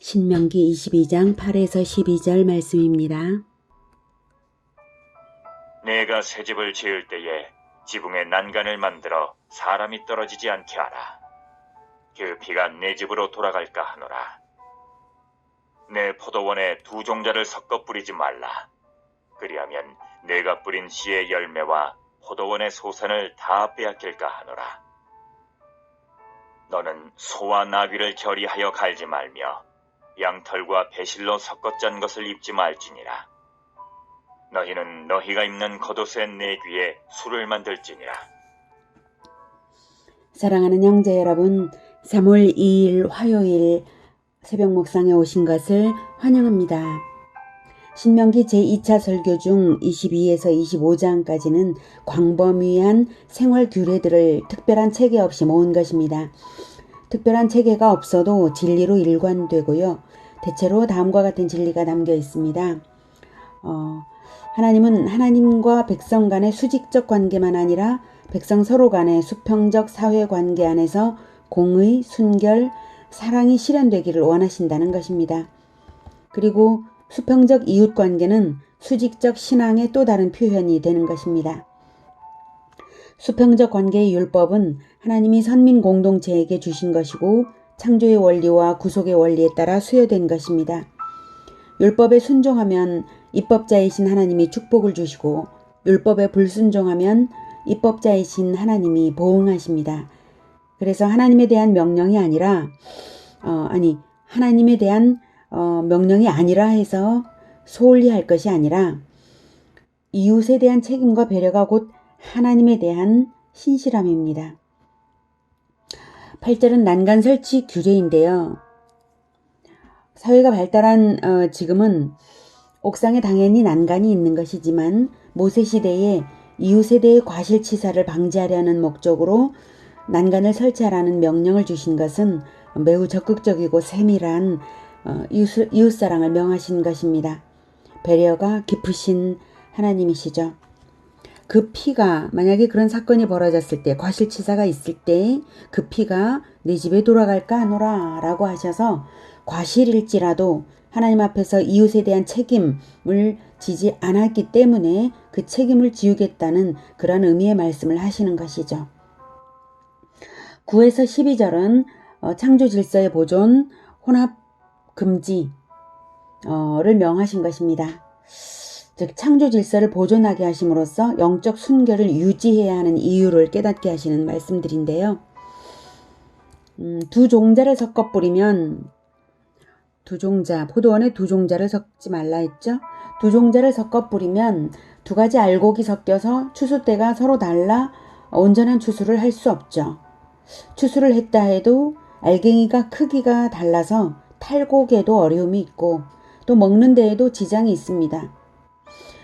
신명기 22장 8에서 12절 말씀입니다. 내가 새 집을 지을 때에 지붕에 난간을 만들어 사람이 떨어지지 않게 하라. 그 피가 내 집으로 돌아갈까 하노라. 내 포도원에 두 종자를 섞어 뿌리지 말라. 그리하면 내가 뿌린 씨의 열매와 포도원의 소산을 다 빼앗길까 하노라. 너는 소와 나귀를 결의하여 갈지 말며 양털과 배실로 섞어 짠 것을 입지 말지니라. 너희는 너희가 입는 겉옷의 내 귀에 술을 만들지니라. 사랑하는 형제 여러분, 3월 2일 화요일 새벽 묵상에 오신 것을 환영합니다. 신명기 제2차 설교 중 22에서 25장까지는 광범위한 생활 규례들을 특별한 체계 없이 모은 것입니다. 특별한 체계가 없어도 진리로 일관되고요. 대체로 다음과 같은 진리가 담겨 있습니다. 하나님은 하나님과 백성 간의 수직적 관계만 아니라 백성 서로 간의 수평적 사회 관계 안에서 공의, 순결, 사랑이 실현되기를 원하신다는 것입니다. 그리고 수평적 이웃 관계는 수직적 신앙의 또 다른 표현이 되는 것입니다. 수평적 관계의 율법은 하나님이 선민 공동체에게 주신 것이고 창조의 원리와 구속의 원리에 따라 수여된 것입니다. 율법에 순종하면 입법자이신 하나님이 축복을 주시고 율법에 불순종하면 입법자이신 하나님이 보응하십니다. 그래서 하나님에 대한 명령이 아니라 하나님에 대한 명령이 아니라 해서 소홀히 할 것이 아니라 이웃에 대한 책임과 배려가 곧 하나님에 대한 신실함입니다. 8절은 난간 설치 규례인데요. 사회가 발달한 지금은 옥상에 당연히 난간이 있는 것이지만 모세 시대에 이웃에 대해 과실치사를 방지하려는 목적으로 난간을 설치하라는 명령을 주신 것은 매우 적극적이고 세밀한 이웃사랑을 명하신 것입니다. 배려가 깊으신 하나님이시죠. 그 피가 만약에 그런 사건이 벌어졌을 때 과실치사가 있을 때 그 피가 내 집에 돌아갈까 하노라 라고 하셔서 과실일지라도 하나님 앞에서 이웃에 대한 책임을 지지 않았기 때문에 그 책임을 지우겠다는 그런 의미의 말씀을 하시는 것이죠. 9에서 12절은 창조 질서의 보존, 혼합 금지를 명하신 것입니다. 즉 창조 질서를 보존하게 하심으로써 영적 순결을 유지해야 하는 이유를 깨닫게 하시는 말씀들인데요. 두 종자를 섞어 뿌리면 포도원에 두 종자를 섞지 말라 했죠. 두 종자를 섞어 뿌리면 두 가지 알곡이 섞여서 추수때가 서로 달라 온전한 추수를 할 수 없죠. 추수를 했다 해도 알갱이가 크기가 달라서 탈곡에도 어려움이 있고 또 먹는 데에도 지장이 있습니다.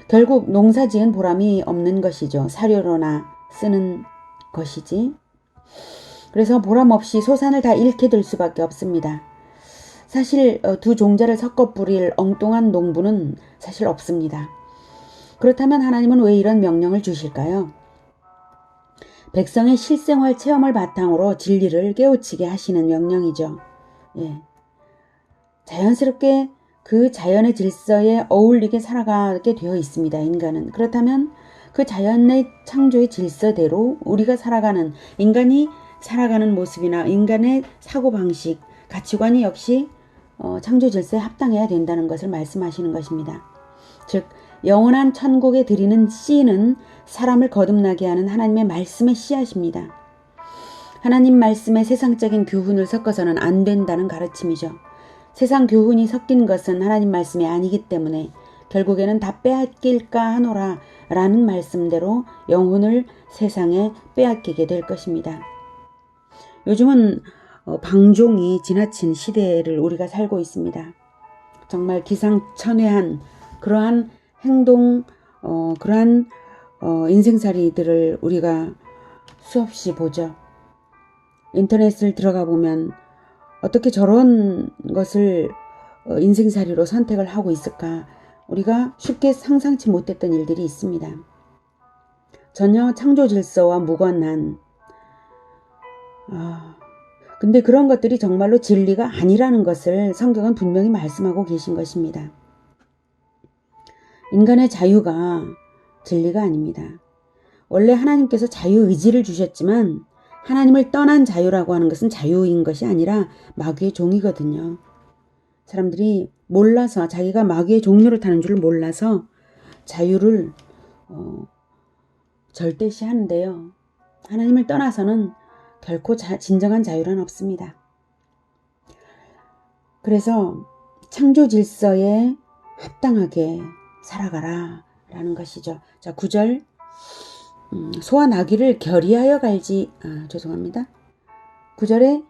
결국 농사 지은 보람이 없는 것이죠. 사료로나 쓰는 것이지. 그래서 보람 없이 소산을 다 잃게 될 수밖에 없습니다. 사실 두 종자를 섞어 뿌릴 엉뚱한 농부는 사실 없습니다. 그렇다면 하나님은 왜 이런 명령을 주실까요? 백성의 실생활 체험을 바탕으로 진리를 깨우치게 하시는 명령이죠. 자연스럽게 그 자연의 질서에 어울리게 살아가게 되어 있습니다. 인간은. 그렇다면 그 자연의 창조의 질서대로 우리가 살아가는 인간이 살아가는 모습이나 인간의 사고방식, 가치관이 역시 창조 질서에 합당해야 된다는 것을 말씀하시는 것입니다. 즉 영원한 천국에 드리는 씨는 사람을 거듭나게 하는 하나님의 말씀의 씨앗입니다. 하나님 말씀에 세상적인 교훈을 섞어서는 안 된다는 가르침이죠. 세상 교훈이 섞인 것은 하나님 말씀이 아니기 때문에 결국에는 다 빼앗길까 하노라 라는 말씀대로 영혼을 세상에 빼앗기게 될 것입니다. 요즘은 방종이 지나친 시대를 우리가 살고 있습니다. 정말 기상천외한 그러한 행동, 그러한 인생살이들을 우리가 수없이 보죠. 인터넷을 들어가 보면 어떻게 저런 것을 인생살이로 선택을 하고 있을까? 우리가 쉽게 상상치 못했던 일들이 있습니다. 전혀 창조 질서와 무관한 근데 그런 것들이 정말로 진리가 아니라는 것을 성경은 분명히 말씀하고 계신 것입니다. 인간의 자유가 진리가 아닙니다. 원래 하나님께서 자유의지를 주셨지만 하나님을 떠난 자유라고 하는 것은 자유인 것이 아니라 마귀의 종이거든요. 사람들이 몰라서 자기가 마귀의 종로를 타는 줄 몰라서 자유를 절대시하는데요. 하나님을 떠나서는 결코 진정한 자유란 없습니다. 그래서 창조 질서에 합당하게 살아가라 라는 것이죠. 자, 9절 소와 나귀를 결의하여 갈지 죄송합니다. 9절에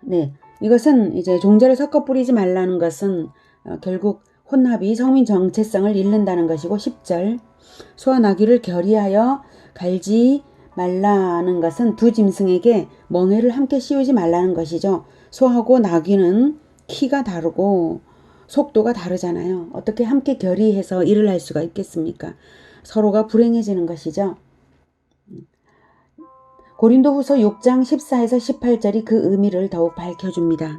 네, 이것은 이제 종자를 섞어 뿌리지 말라는 것은 결국 혼합이 성민 정체성을 잃는다는 것이고 10절 소와 나귀를 결의하여 갈지 말라는 것은 두 짐승에게 멍에를 함께 씌우지 말라는 것이죠. 소하고 나귀는 키가 다르고 속도가 다르잖아요. 어떻게 함께 결의해서 일을 할 수가 있겠습니까? 서로가 불행해지는 것이죠. 고린도후서 6장 14에서 18절이 그 의미를 더욱 밝혀줍니다.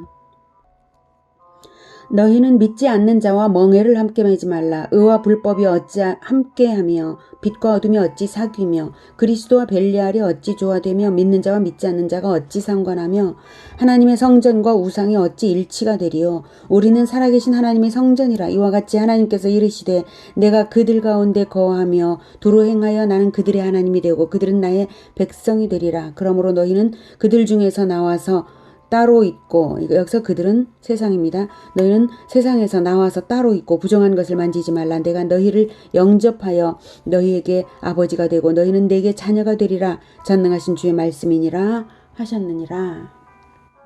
너희는 믿지 않는 자와 멍에를 함께 매지 말라. 의와 불법이 어찌 함께하며 빛과 어둠이 어찌 사귀며 그리스도와 벨리알이 어찌 조화되며 믿는 자와 믿지 않는 자가 어찌 상관하며 하나님의 성전과 우상이 어찌 일치가 되리요. 우리는 살아계신 하나님의 성전이라. 이와 같이 하나님께서 이르시되 내가 그들 가운데 거하며 두루 행하여 나는 그들의 하나님이 되고 그들은 나의 백성이 되리라. 그러므로 너희는 그들 중에서 나와서 따로 있고 여기서 그들은 세상입니다. 너희는 세상에서 나와서 따로 있고 부정한 것을 만지지 말라. 내가 너희를 영접하여 너희에게 아버지가 되고 너희는 내게 자녀가 되리라. 전능하신 주의 말씀이니라 하셨느니라.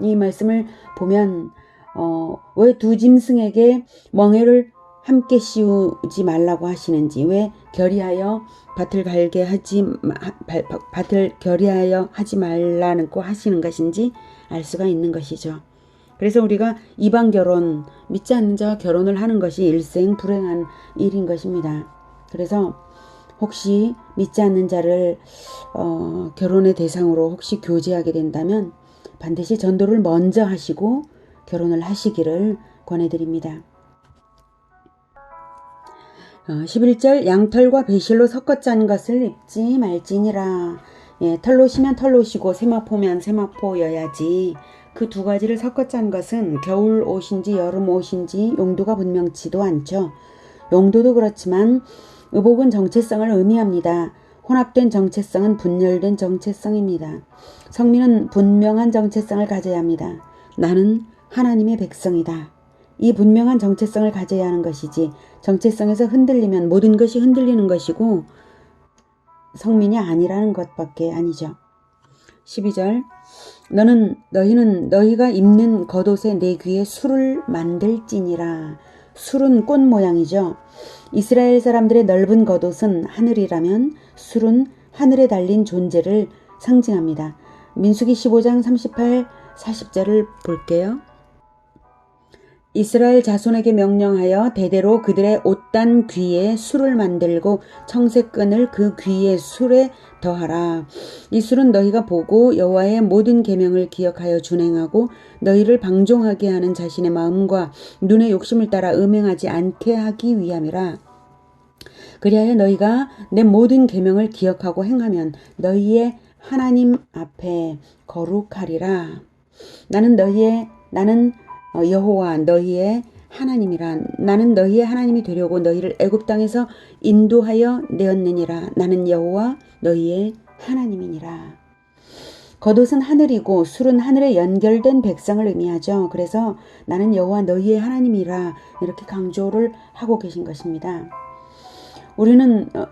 이 말씀을 보면 왜 두 짐승에게 멍에를 함께 씌우지 말라고 하시는지, 왜 결의하여 밭을 결의하여 하지 말라고 하시는 것인지 알 수가 있는 것이죠. 그래서 우리가 이방 결혼, 믿지 않는 자와 결혼을 하는 것이 일생 불행한 일인 것입니다. 그래서 혹시 믿지 않는 자를 결혼의 대상으로 혹시 교제하게 된다면 반드시 전도를 먼저 하시고 결혼을 하시기를 권해드립니다. 11절 양털과 배실로 섞어 짠 것을 입지 말지니라. 예, 털로시면 털로시고 세마포면 세마포여야지. 그 두 가지를 섞어 짠 것은 겨울 옷인지 여름 옷인지 용도가 분명치도 않죠. 용도도 그렇지만 의복은 정체성을 의미합니다. 혼합된 정체성은 분열된 정체성입니다. 성민은 분명한 정체성을 가져야 합니다. 나는 하나님의 백성이다. 이 분명한 정체성을 가져야 하는 것이지, 정체성에서 흔들리면 모든 것이 흔들리는 것이고 성민이 아니라는 것밖에 아니죠. 12절 너희는 너희가 입는 겉옷에 내 귀에 술을 만들지니라. 술은 꽃 모양이죠. 이스라엘 사람들의 넓은 겉옷은 하늘이라면 술은 하늘에 달린 존재를 상징합니다. 민수기 15장 38, 40절을 볼게요. 이스라엘 자손에게 명령하여 대대로 그들의 옷단 귀에 술을 만들고 청색끈을 그 귀의 술에 더하라. 이 술은 너희가 보고 여호와의 모든 계명을 기억하여 준행하고 너희를 방종하게 하는 자신의 마음과 눈의 욕심을 따라 음행하지 않게 하기 위함이라. 그리하여 너희가 내 모든 계명을 기억하고 행하면 너희의 하나님 앞에 거룩하리라. 나는 여호와 너희의 하나님이라. 나는 너희의 하나님이 되려고 너희를 애굽 땅에서 인도하여 내었느니라. 나는 여호와 너희의 하나님이니라. 겉옷은 하늘이고 술은 하늘에 연결된 백성을 의미하죠. 그래서 나는 여호와 너희의 하나님이라 이렇게 강조를 하고 계신 것입니다.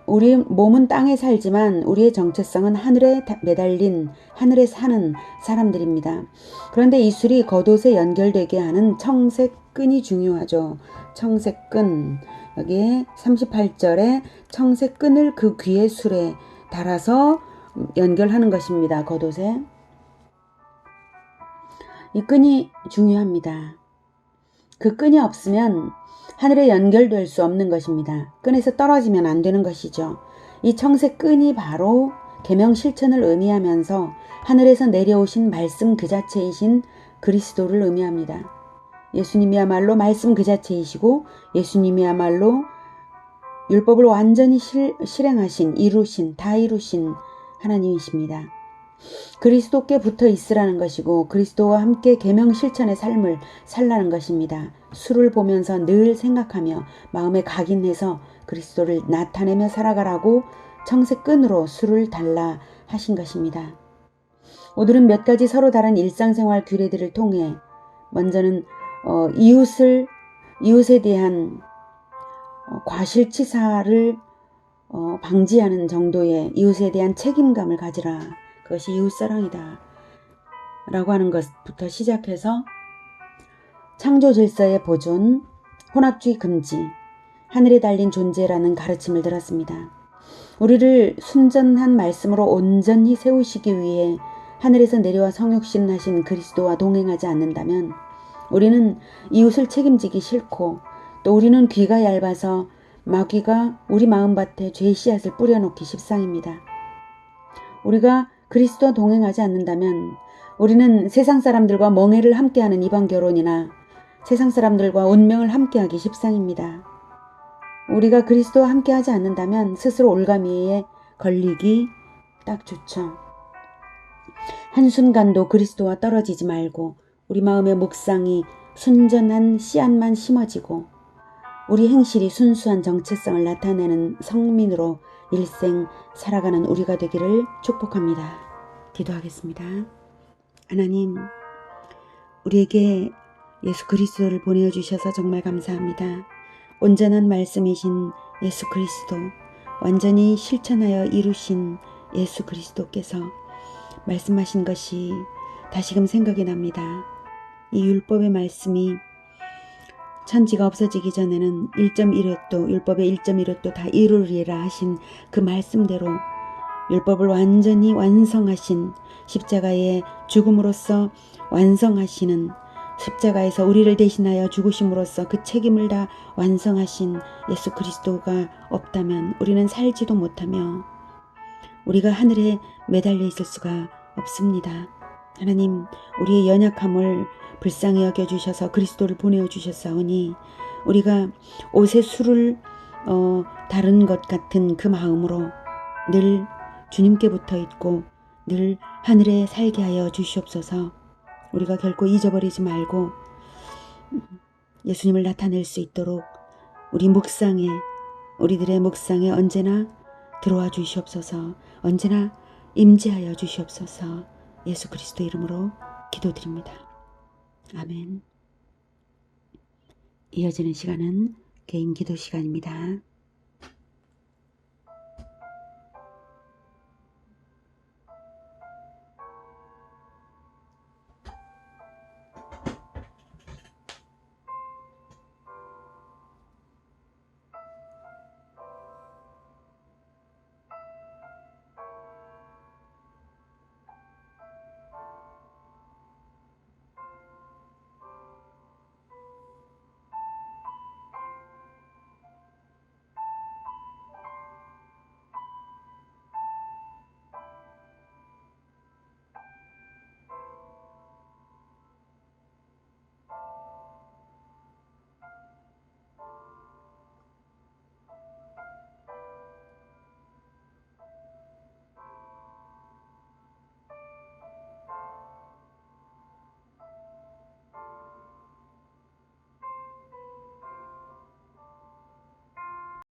우리 몸은 땅에 살지만 우리의 정체성은 하늘에 매달린, 하늘에 사는 사람들입니다. 그런데 이 술이 겉옷에 연결되게 하는 청색끈이 중요하죠. 청색끈, 여기에 38절에 청색끈을 그 귀의 술에 달아서 연결하는 것입니다. 겉옷에. 이 끈이 중요합니다. 그 끈이 없으면 하늘에 연결될 수 없는 것입니다. 끈에서 떨어지면 안 되는 것이죠. 이 청색 끈이 바로 계명 실천을 의미하면서 하늘에서 내려오신 말씀 그 자체이신 그리스도를 의미합니다. 예수님이야말로 말씀 그 자체이시고 예수님이야말로 율법을 완전히 실행하신, 다 이루신 하나님이십니다. 그리스도께 붙어 있으라는 것이고 그리스도와 함께 계명 실천의 삶을 살라는 것입니다. 수를 보면서 늘 생각하며 마음에 각인해서 그리스도를 나타내며 살아가라고 청색끈으로 수를 달라 하신 것입니다. 오늘은 몇 가지 서로 다른 일상생활 규례들을 통해 먼저는 이웃에 대한 과실치사를 방지하는 정도의 이웃에 대한 책임감을 가지라. 그것이 이웃사랑이다. 라고 하는 것부터 시작해서 창조 질서의 보존, 혼합주의 금지, 하늘에 달린 존재라는 가르침을 들었습니다. 우리를 순전한 말씀으로 온전히 세우시기 위해 하늘에서 내려와 성육신하신 그리스도와 동행하지 않는다면 우리는 이웃을 책임지기 싫고 또 우리는 귀가 얇아서 마귀가 우리 마음밭에 죄의 씨앗을 뿌려놓기 십상입니다. 우리가 그리스도와 동행하지 않는다면 우리는 세상 사람들과 멍해를 함께하는 이방 결혼이나 세상 사람들과 운명을 함께하기 십상입니다. 우리가 그리스도와 함께하지 않는다면 스스로 올가미에 걸리기 딱 좋죠. 한순간도 그리스도와 떨어지지 말고 우리 마음의 묵상이 순전한 씨앗만 심어지고 우리 행실이 순수한 정체성을 나타내는 성민으로 일생 살아가는 우리가 되기를 축복합니다. 기도하겠습니다. 하나님, 우리에게 예수 그리스도를 보내주셔서 정말 감사합니다. 온전한 말씀이신 예수 그리스도, 완전히 실천하여 이루신 예수 그리스도께서 말씀하신 것이 다시금 생각이 납니다. 이 율법의 말씀이 천지가 없어지기 전에는 1.1획도 율법의 1.1획도 다 이루리라 하신 그 말씀대로 율법을 완전히 완성하신 십자가의 죽음으로써 완성하시는 십자가에서 우리를 대신하여 죽으심으로써 그 책임을 다 완성하신 예수 그리스도가 없다면 우리는 살지도 못하며 우리가 하늘에 매달려 있을 수가 없습니다. 하나님, 우리의 연약함을 불쌍히 여겨주셔서 그리스도를 보내주셨사오니 우리가 옷에 수를 다른 것 같은 그 마음으로 늘 주님께 붙어 있고 늘 하늘에 살게 하여 주시옵소서. 우리가 결코 잊어버리지 말고 예수님을 나타낼 수 있도록 우리들의 묵상에 언제나 들어와 주시옵소서. 언제나 임재하여 주시옵소서. 예수 그리스도 이름으로 기도드립니다. 아멘. 이어지는 시간은 개인 기도 시간입니다.